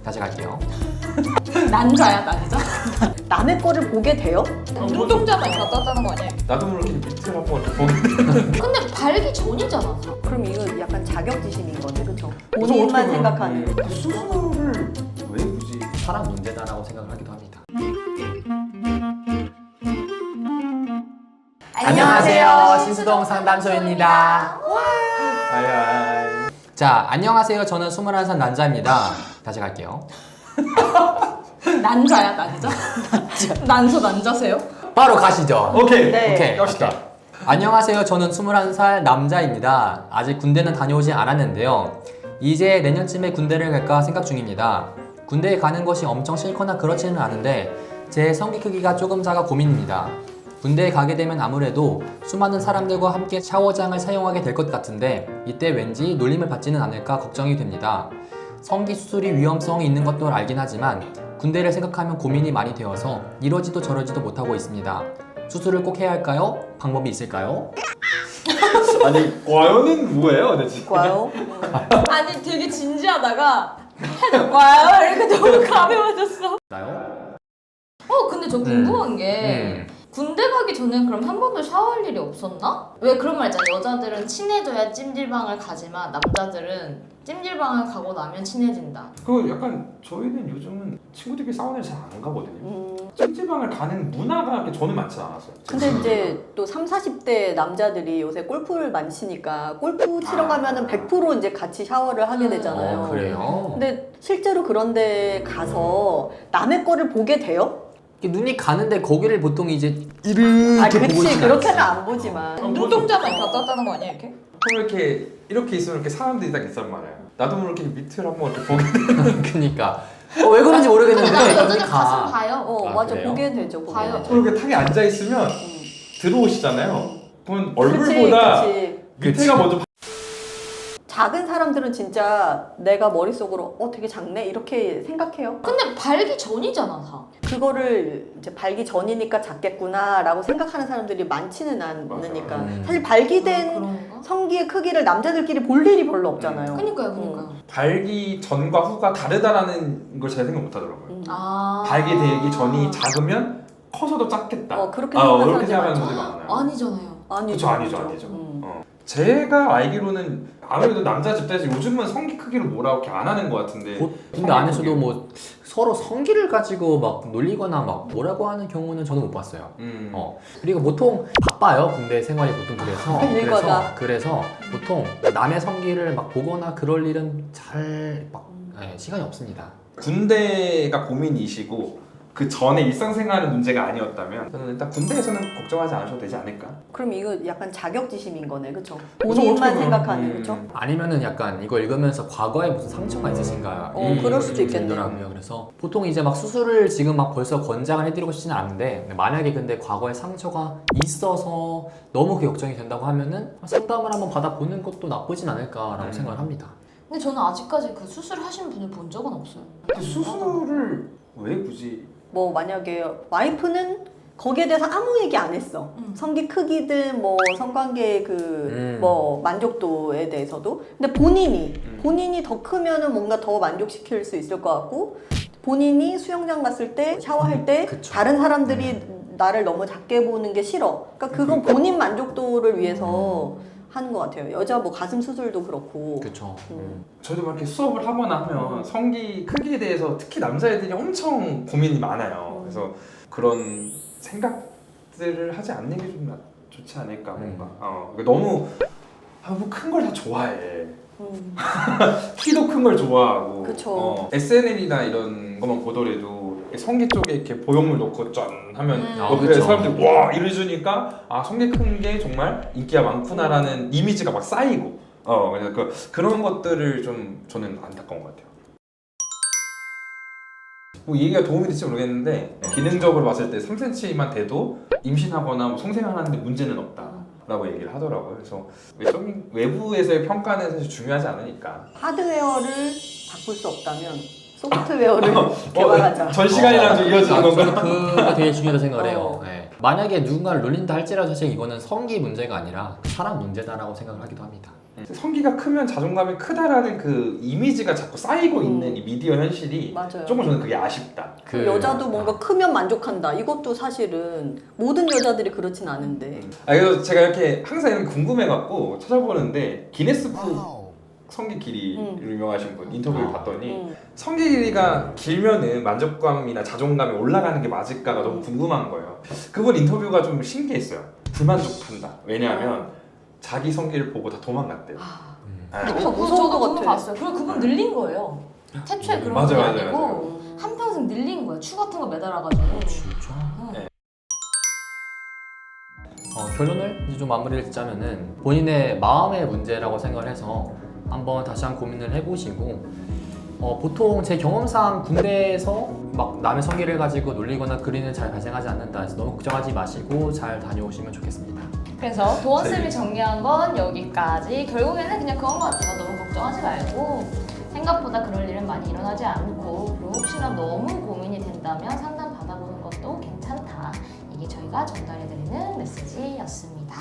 다시 갈게요. 난자야 난자? 남의 거를 보게 돼요? 눈동자만 갖다 짜는 거 아니야? 나도 모르게 밑을 한번 이렇게 보게 되는. 근데 발기 전이잖아. 그럼 이거 약간 자격지심인 거네, 그쵸? 그래서 본인만 어떻게 생각하는. 보면 수술을 왜 굳이? 사람 문제다라고 생각을 하기도 합니다. 안녕하세요. 신수동 상담소입니다. 아야. 자, 안녕하세요. 저는 21살 남자입니다. 다시 갈게요. 난자야 난자? 난소 난자세요? 바로 가시죠. 오케이. 네. 오케이. 갑시다. 오케이. 안녕하세요. 저는 21살 남자입니다. 아직 군대는 다녀오지 않았는데요. 이제 내년쯤에 군대를 갈까 생각 중입니다. 군대에 가는 것이 엄청 싫거나 그렇지는 않은데 제 성기 크기가 조금 작아 고민입니다. 군대에 가게 되면 아무래도 수많은 사람들과 함께 샤워장을 사용하게 될 것 같은데 이때 왠지 놀림을 받지는 않을까 걱정이 됩니다. 성기 수술이 위험성이 있는 것도 알긴 하지만 군대를 생각하면 고민이 많이 되어서 이러지도 저러지도 못하고 있습니다. 수술을 꼭 해야 할까요? 방법이 있을까요? 아니 과연은 뭐예요, 대체? 과요? 아니 되게 진지하다가 와요 이렇게 너무 가벼워졌어. 나요? 근데 저 궁금한 게 군대 가기 전엔 그럼 한 번도 샤워할 일이 없었나? 왜 그런 말 있잖아. 여자들은 친해져야 찜질방을 가지만 남자들은 찜질방을 가고 나면 친해진다. 그 약간 저희는 요즘은 친구들끼리 사우나를 잘 안 가거든요. 찜질방을 가는 문화가 그렇게 저는 많지 않았어요. 근데 이제 또 30, 40대 남자들이 요새 골프를 많이 치니까 골프 치러 가면은 100% 이제 같이 샤워를 하게 되잖아요. 그래요? 근데 실제로 그런데 가서 남의 거를 보게 돼요? 눈이 가는데 거기를 보통 이제 이렇게 보고 그치, 있진 그렇게는 않죠. 안 보지만. 눈동자만 갖다 짜는 거 아니야 이렇게? 그럼 이렇게 있으면 이렇게 사람들이 딱 있단 말이에요. 나도 모르게 밑을 한번 이렇게 보게 되는. 그니까 왜 그런지 모르겠는데 근데 눈이 여자들 가슴 가. 봐요. 아, 맞아, 그래요? 보게 되죠, 보게 봐요. 되죠. 이렇게 탁에 앉아 있으면 들어오시잖아요. 그럼 그치, 얼굴보다 그치. 밑에가 먼저. 작은 사람들은 진짜 내가 머릿속으로 되게 작네? 이렇게 생각해요. 근데 발기 전이잖아 다. 그거를 이제 발기 전이니까 작겠구나 라고 생각하는 사람들이 많지는 않으니까 맞아요. 사실 발기된 그런가? 성기의 크기를 남자들끼리 볼 일이 별로 없잖아요. 그니까요. 발기 전과 후가 다르다라는 걸 잘 생각 못 하더라고요. 아. 발기되기 전이 작으면 커서도 작겠다. 그렇게 생각하는 그렇게 사람들이 생각하는 많죠. 분들이 많아요. 아니잖아요. 아니죠, 아니죠. 제가 알기로는 아무래도 남자 집단에서 요즘은 성기 크기를 뭐라고 이렇게 안 하는 것 같은데. 군대 안에서도 뭐 서로 성기를 가지고 막 놀리거나 막 뭐라고 하는 경우는 저는 못 봤어요. 그리고 보통 바빠요. 군대 생활이 보통 일과가. 그래서 보통 남의 성기를 막 보거나 그럴 일은 잘 막 시간이 없습니다. 군대가 고민이시고 그 전에 일상생활은 문제가 아니었다면 저는 일단 군대에서는 걱정하지 않으셔도 되지 않을까. 그럼 이거 약간 자격지심인 거네, 그쵸? 그쵸, 본인만 어떻게 생각하는, 보면. 그쵸? 아니면은 약간 이거 읽으면서 과거에 무슨 상처가 있으신가? 그럴 수도 있겠네요. 들더라고요. 그래서 보통 이제 막 수술을 지금 막 벌써 권장을 해드리고 싶지는 않은데 만약에 근데 과거에 상처가 있어서 너무 그 걱정이 된다고 하면은 상담을 한번 받아보는 것도 나쁘진 않을까라고 생각을 합니다. 근데 저는 아직까지 그 수술 하신 분을 본 적은 없어요. 근데 수술을 왜 굳이? 뭐 만약에 와이프는 거기에 대해서 아무 얘기 안 했어. 성기 크기든 뭐 성관계 뭐 만족도에 대해서도. 근데 본인이 더 크면은 뭔가 더 만족시킬 수 있을 것 같고 본인이 수영장 갔을 때 샤워할 때 그쵸. 다른 사람들이 나를 너무 작게 보는 게 싫어. 그러니까 그건 본인 만족도를 위해서 하는 것 같아요. 여자 뭐 가슴 수술도 그렇고. 그렇죠. 저도 막 이렇게 수업을 하거나 하면 성기 크기에 대해서 특히 남자애들이 엄청 고민이 많아요. 그래서 그런 생각들을 하지 않는 게 좀 좋지 않을까 뭔가. 그러니까 너무 뭐 큰 걸 다 좋아해. 키도 큰 걸 좋아하고. 그쵸. SNL이나 이런 것만 보더라도 성기 쪽에 이렇게 보형물 놓고 짠 하면 옆에 그쵸. 사람들이 와 이래주니까 성기 큰 게 정말 인기가 많구나라는 이미지가 막 쌓이고. 그래서 그런 것들을 좀 저는 안타까운 것 같아요. 뭐 이 얘기가 도움이 될지 모르겠는데 기능적으로 봤을 때 3cm만 돼도 임신하거나 뭐 성생하는데 문제는 없다라고 얘기를 하더라고요. 그래서 외부에서의 평가는 사실 중요하지 않으니까. 하드웨어를 바꿀 수 없다면 소프트웨어를 개발하자. 전 시간이랑 좀 이어지는 건가? 그게 되게 중요하다고 생각을 해요. 네. 만약에 누군가를 놀린다 할지라도 사실 이거는 성기 문제가 아니라 사람 문제다라고 생각을 하기도 합니다. 성기가 크면 자존감이 크다라는 그 이미지가 자꾸 쌓이고 있는 이 미디어 현실이 맞아요. 조금 저는 그게 아쉽다. 그 여자도 뭔가 크면 만족한다. 이것도 사실은 모든 여자들이 그렇진 않은데. 그래서 제가 이렇게 항상 이런 게 궁금해갖고 찾아보는데 기네스북 성기 길이로 유명하신 분 인터뷰를 봤더니 성기 길이가 길면은 만족감이나 자존감이 올라가는 게 맞을까가 너무 궁금한 거예요. 그분 인터뷰가 좀 신기했어요. 불만족한다. 왜냐하면 자기 성기를 보고 다 도망갔대요. 무서운 것 그분 같아. 봤어요. 그리고 그분 늘린 거예요. 태초에 그런 맞아요, 게 맞아요, 아니고 맞아요. 한평생 늘린 거예요. 추 같은 거 매달아가지고. 진짜? 네. 결론을 이제 좀 마무리를 짓자면은 본인의 마음의 문제라고 생각을 해서 한번 다시 한 고민을 해보시고 보통 제 경험상 군대에서 막 남의 성기를 가지고 놀리거나 그리는 잘 발생하지 않는다. 그래서 너무 걱정하지 마시고 잘 다녀오시면 좋겠습니다. 그래서 도원쌤이 정리한 건 여기까지. 결국에는 그냥 그건 것 같아요. 너무 걱정하지 말고 생각보다 그럴 일은 많이 일어나지 않고, 그리고 혹시나 너무 고민이 된다면 상담 받아보는 것도 괜찮다. 이게 저희가 전달해드리는 메시지였습니다.